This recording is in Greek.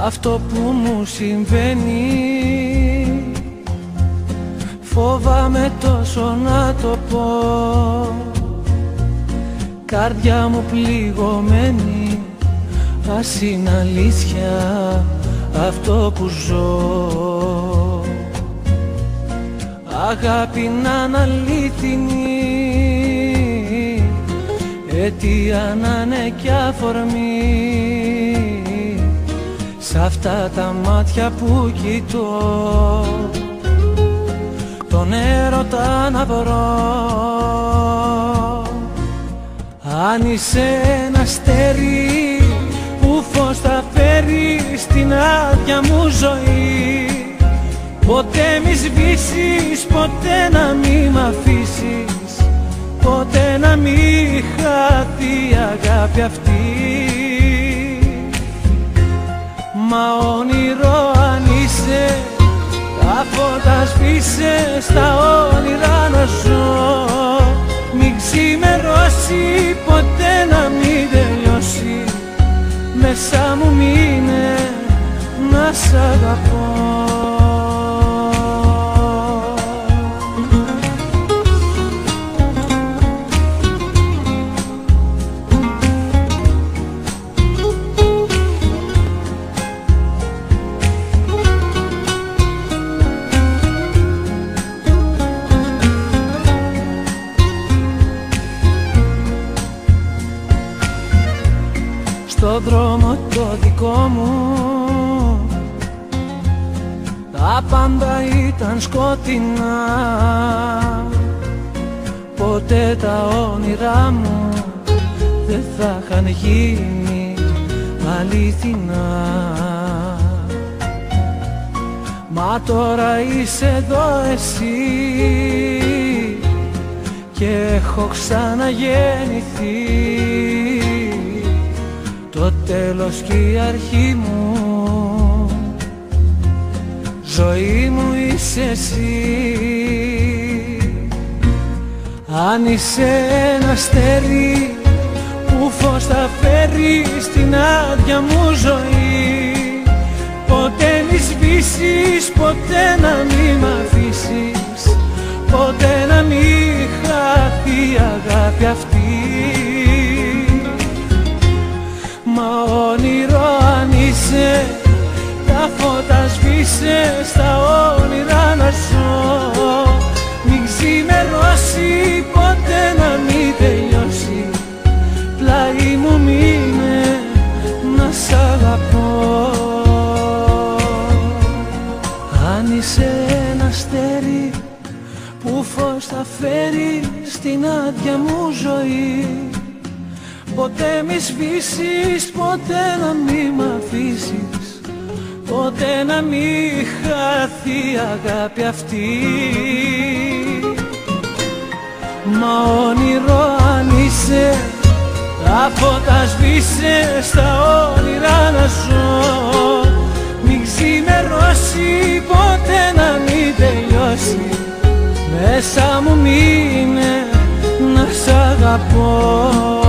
Αυτό που μου συμβαίνει φοβάμαι τόσο να το πω. Καρδιά μου πληγωμένη, ας είναι αλήθεια αυτό που ζω. Αγάπη να είναι αλήθινη, αιτία να είναι κι αφορμή. Σ' αυτά τα μάτια που κοιτώ, τον έρωτα να βρω. Αν είσαι ένα αστέρι που φως θα φέρει στην άδεια μου ζωή, ποτέ μη σβήσεις, ποτέ να μη μ' αφήσεις, ποτέ να μη χαθεί η αγάπη αυτή. Μα όνειρο αν είσαι, τα φώτα σβήσε, στα όνειρα να ζω. Μην ξημερώσει, ποτέ να μην τελειώσει, μέσα μου μείνε να σ' αγαπώ. Στο δρόμο το δικό μου τα πάντα ήταν σκοτεινά. Ποτέ τα όνειρά μου δεν θα είχαν γίνει αληθινά. Μα τώρα είσαι εδώ εσύ και έχω ξαναγεννηθεί. Το τέλος και η αρχή μου, ζωή μου είσαι εσύ. Αν είσαι ένα αστέρι που φως θα φέρει στην άδεια μου ζωή, ποτέ μη σβήσεις, ποτέ να μη μ' αφήσεις, ποτέ να μη χαθεί η αγάπη αυτή. Μα όνειρο αν είσαι, τα φώτα σβήσε, στα όνειρα να ζω. Μην ξημερώσει, ποτέ να μην τελειώσει, πλάι μου μείνε να σ' αγαπώ. Αν είσαι ένα αστέρι που φως θα φέρει στην άδεια μου ζωή, ποτέ μη σβήσεις, ποτέ να μη μ' αφήσεις, ποτέ να μη χαθεί η αγάπη αυτή. Μα όνειρο αν είσαι, τα φώτα σβήσε, στα όνειρα να ζω. Μην ξημερώσει, ποτέ να μην τελειώσει, μέσα μου μείνε να σ' αγαπώ.